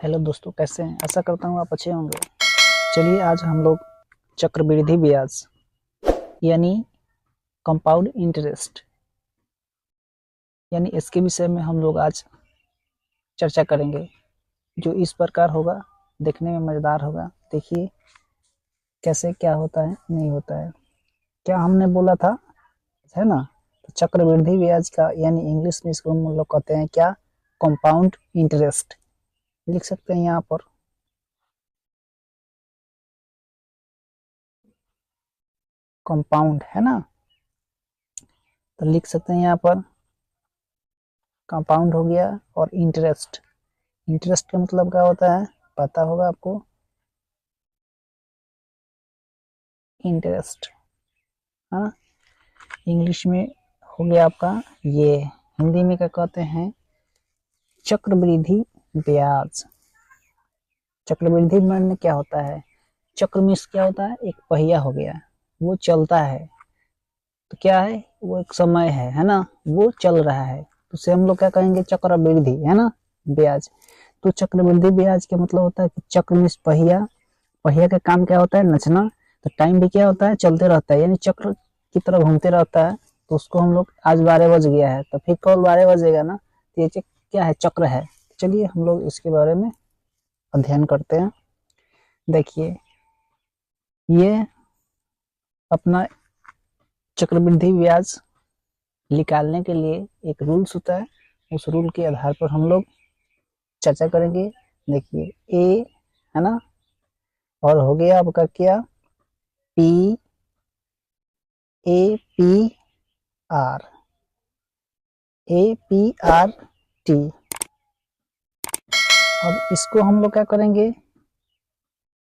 Hello दोस्तों, कैसे हैं? आशा करता हूँ आप अच्छे होंगे। चलिए आज हम लोग चक्रवृद्धि ब्याज यानी कंपाउंड इंटरेस्ट यानी इसके विषय में हम लोग आज चर्चा करेंगे, जो इस प्रकार होगा। देखने में मज़ेदार होगा। देखिए कैसे क्या होता है, नहीं होता है। क्या हमने बोला था, है ना? तो चक्रवृद्धि ब्याज का यानी इंग्लिश में इसको हम लोग कहते हैं क्या? Compound interest. लिख सकते हैं यहाँ पर कंपाउंड, है ना? तो लिख सकते हैं यहाँ पर कंपाउंड हो गया। और इंटरेस्ट, इंटरेस्ट का मतलब क्या होता है पता होगा आपको? इंटरेस्ट, हाँ, इंग्लिश में हो गया आपका ये। हिंदी में क्या कहते हैं? चक्रवृद्धि ब्याज। चक्रवृद्धि में क्या होता है? चक्र में क्या होता है? एक पहिया हो गया, वो चलता है। तो क्या है? वो एक समय है ना? वो चल रहा है, तो उसे हम लोग क्या कहेंगे? चक्रवृद्धि, है ना? ब्याज। तो चक्रवृद्धि ब्याज का मतलब होता है कि चक्र में पहिया, पहिया का काम क्या होता है? नचना। तो टाइम भी क्या होता है? चलते रहता है, यानी चक्र की तरह घूमते रहता है। तो उसको हम लोग, आज 12 बज गया है तो फिर कल 12 बजेगा ना, तो ये क्या है? चक्र है। चलिए हम लोग इसके बारे में अध्ययन करते हैं। देखिए, ये अपना चक्रवृद्धि ब्याज निकालने के लिए एक रूल्स होता है। उस रूल के आधार पर हम लोग चर्चा करेंगे। देखिए ए, है ना? और हो गया आपका क्या? P, A P R, A P R T. अब इसको हम लोग क्या करेंगे?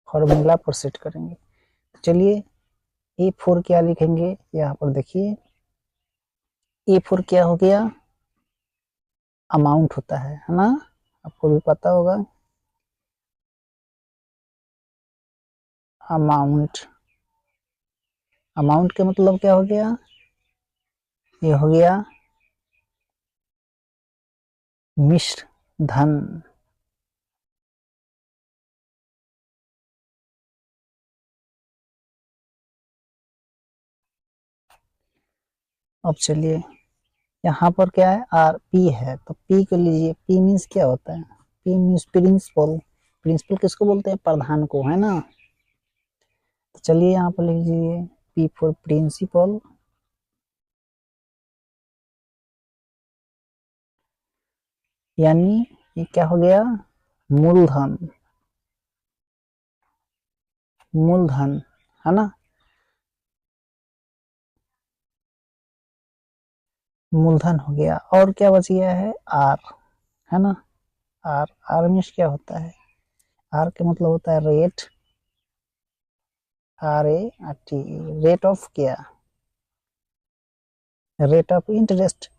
फॉर्मूला पर सेट करेंगे। चलिए ए फोर क्या लिखेंगे यहाँ पर? देखिए ए फोर क्या हो गया? अमाउंट होता है ना? आपको भी पता होगा। अमाउंट, अमाउंट का मतलब क्या हो गया? ये हो गया मिश्र धन। अब चलिए यहाँ पर क्या है? आर पी है, तो पी को लीजिए। पी मीन्स क्या होता है? P means principal. प्रिंसिपल किसको बोलते हैं? प्रधान को, है ना? तो चलिए यहाँ पर लिख लीजिए पी फॉर प्रिंसिपल, यानी ये क्या हो गया? मूलधन। मूलधन, है ना? मूलधन हो गया। और क्या बच गया है? आर, है ना? आर, आर मीन्स क्या होता है? आर का मतलब होता है rate. R A R T, rate of क्या? Rate of interest.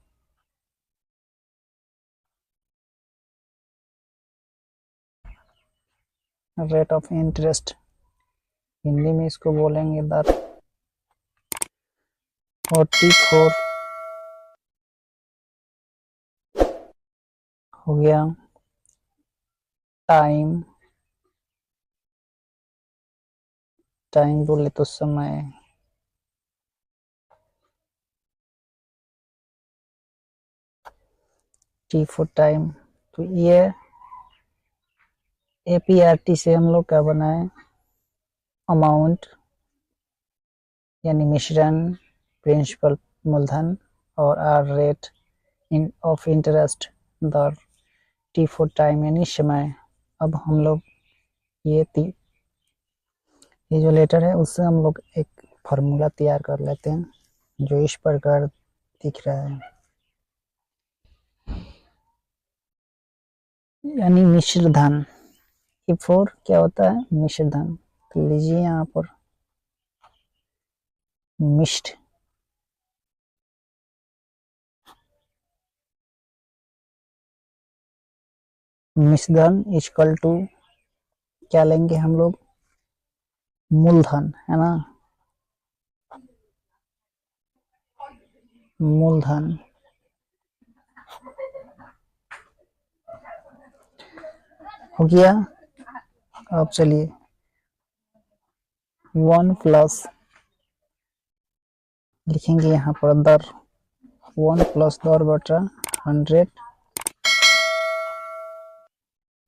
Rate of interest, Hindi में इसको बोलेंगे दर। और टी फोर हो गया टाइम। टाइम बोले तो समय। T for time. तो ये एपीआरटी से हम लोग क्या बनाए? अमाउंट यानी मिश्रण, प्रिंसिपल मूलधन, और R rate in of interest दर, टी फोर टाइम यानी समय। अब हम लोग ये ये जो लेटर है उससे हम लोग एक फार्मूला तैयार कर लेते हैं, जो इस प्रकार दिख रहा है। यानी मिश्र धन। ये फोर क्या होता है? मिश्र धन। तो लीजिए यहाँ पर मिश्र, मिश्र धन इक्वल टू क्या लेंगे हम लोग? मूलधन, है ना? मूलधन। हो गया। अब चलिए 1 प्लस लिखेंगे यहाँ पर दर, 1 प्लस दर बटा 100,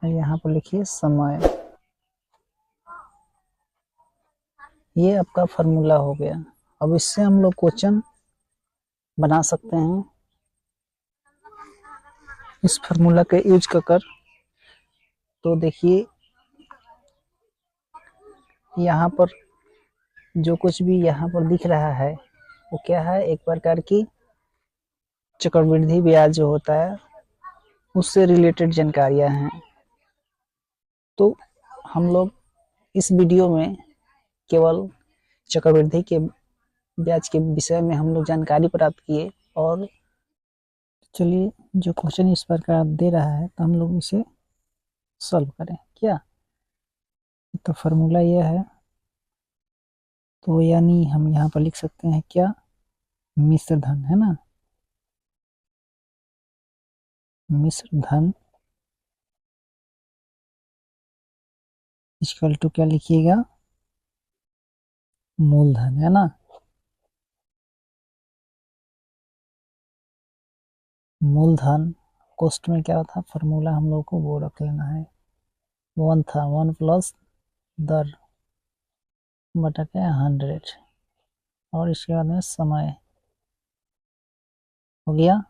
यहाँ पर लिखिए समय। ये आपका फार्मूला हो गया। अब इससे हम लोग क्वेश्चन बना सकते हैं इस फार्मूला के यूज कर। तो देखिए यहाँ पर जो कुछ भी यहाँ पर दिख रहा है वो क्या है, एक प्रकार की चक्रवृद्धि ब्याज जो होता है उससे रिलेटेड जानकारियां हैं। तो हम लोग इस वीडियो में केवल चक्रवृद्धि के ब्याज के विषय में हम लोग जानकारी प्राप्त किए। और चलिए जो क्वेश्चन इस प्रकार दे रहा है तो हम लोग इसे सॉल्व करें क्या। तो फार्मूला यह है, तो यानी हम यहाँ पर लिख सकते हैं क्या, मिश्र धन है ना, मिश्र धन इक्वल टू क्या लिखिएगा, मूलधन है ना। मूलधन कॉस्ट में क्या था, फार्मूला हम लोग को वो रख लेना है, 1 था, 1 प्लस दर बटा क्या 100, और इसके बाद में समय हो गया।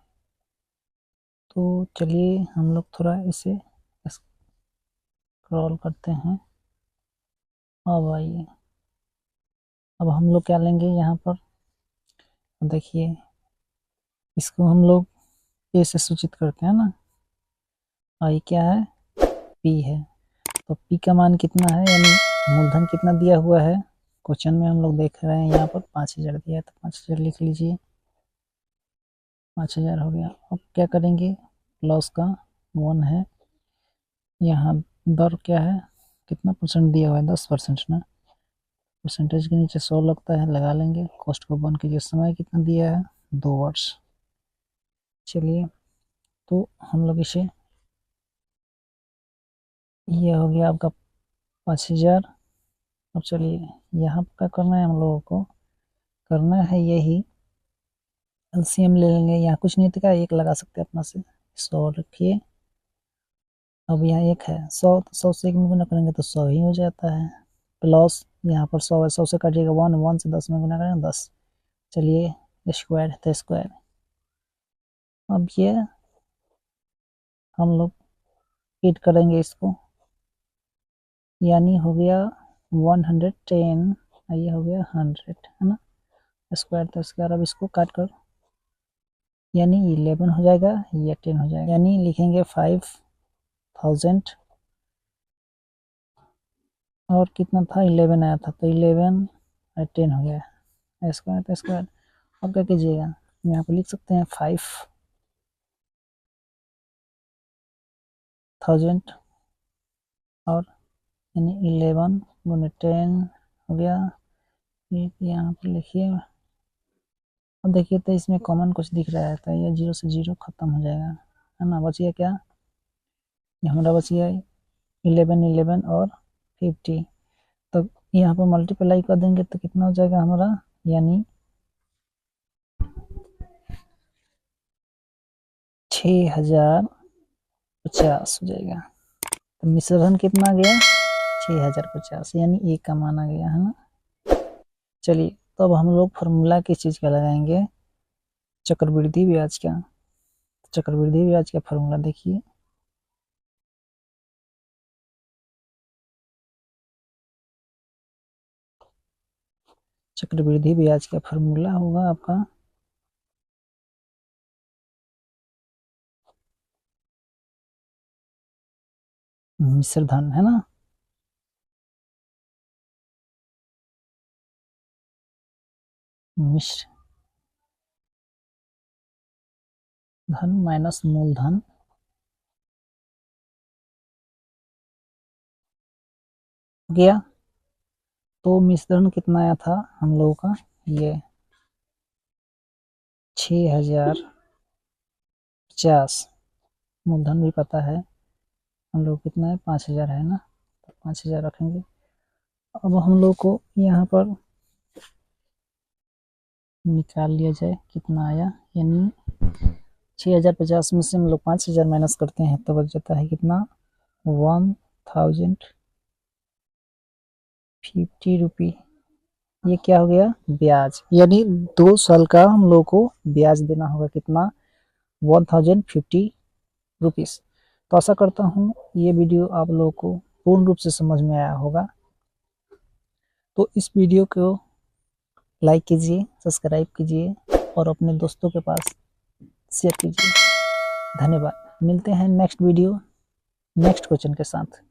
तो चलिए हम लोग थोड़ा इसे स्क्रॉल करते हैं। अब आइए, अब हम लोग क्या लेंगे यहाँ पर, देखिए इसको हम लोग ए से सूचित करते हैं ना, और ये क्या है, पी है। तो पी का मान कितना है, यानी मूलधन कितना दिया हुआ है क्वेश्चन में हम लोग देख रहे हैं, यहाँ पर 5000 दिया है, तो 5000 लिख लीजिए, 5000 हो गया। अब क्या करेंगे, प्लस का 1 है, यहाँ दर क्या है, कितना परसेंट दिया हुआ है, 10% ना, परसेंटेज के नीचे 100 लगता है, लगा लेंगे। कॉस्ट को 1 कीजिए, समय कितना दिया है, 2 वर्ष। चलिए तो हम लोग इसे, ये हो गया आपका 5000। अब चलिए यहाँ पर क्या करना है, हम लोगों को करना है यही, एलसीएम ले लेंगे। यहाँ कुछ नहीं था, एक लगा सकते हैं अपना से, 100 रखिए। अब यहाँ एक है 100, तो 100 से एक में गुना करेंगे तो 100 ही हो जाता है, प्लस यहाँ पर 100 है, 100 से काटिएगा 1, 1 से 10 में गुना करेंगे 10। चलिए स्क्वायर है तो स्क्वायर। अब ये हम लोग एड करेंगे इसको, यानी हो गया 110, ये हो गया 100 है ना, स्क्वायर तो स्क्वायर। अब इसको काट कर यानी 11 हो जाएगा, ये 10 हो जाएगा, यानी लिखेंगे 5000, और कितना था 11 आया था, तो 11 और 10 हो गया, स्क्वायर तो स्क्वायर। अब क्या कीजिएगा, यहाँ पर लिख सकते हैं 5000, और यानी 11 गुने 10 हो गया, यहाँ पर लिखिए। अब देखिए तो इसमें कॉमन कुछ दिख रहा है, तो ये 0 से 0 खत्म हो जाएगा, है ना। बच गया क्या, ये हमारा बच गया 11, 11 और 50। तो यहाँ पर मल्टीप्लाई कर देंगे तो कितना हो जाएगा हमारा, यानी 6050 हो जाएगा। तो मिश्रण कितना आ गया, 6050, यानी एक का मान आ गया, है ना। चलिए तो अब हम लोग फार्मूला किस चीज़ का लगाएंगे, चक्रवृद्धि ब्याज का। चक्रवृद्धि ब्याज का फार्मूला देखिए, चक्रवृद्धि ब्याज का फार्मूला होगा आपका मिश्र धन, है ना, मिश्र धन माइनस मूलधन, गया। तो मिश्रण कितना आया था हम लोगों का, ये 6050, मूलधन भी पता है हम लोग कितना है 5000 है ना, तो 5000 रखेंगे। अब हम लोग को यहाँ पर निकाल लिया जाए कितना आया, यानी 6050 में से हम लोग 5000 माइनस करते हैं तो बच जाता है कितना 1050 रुपी। ये क्या हो गया ब्याज, यानी 2 साल का हम लोग को ब्याज देना होगा कितना 1050 रुपीस। तो आशा करता हूँ ये वीडियो आप लोगों को पूर्ण रूप से समझ में आया होगा। तो इस वीडियो को लाइक कीजिए, सब्सक्राइब कीजिए और अपने दोस्तों के पास शेयर कीजिए। धन्यवाद। मिलते हैं नेक्स्ट वीडियो नेक्स्ट क्वेश्चन के साथ।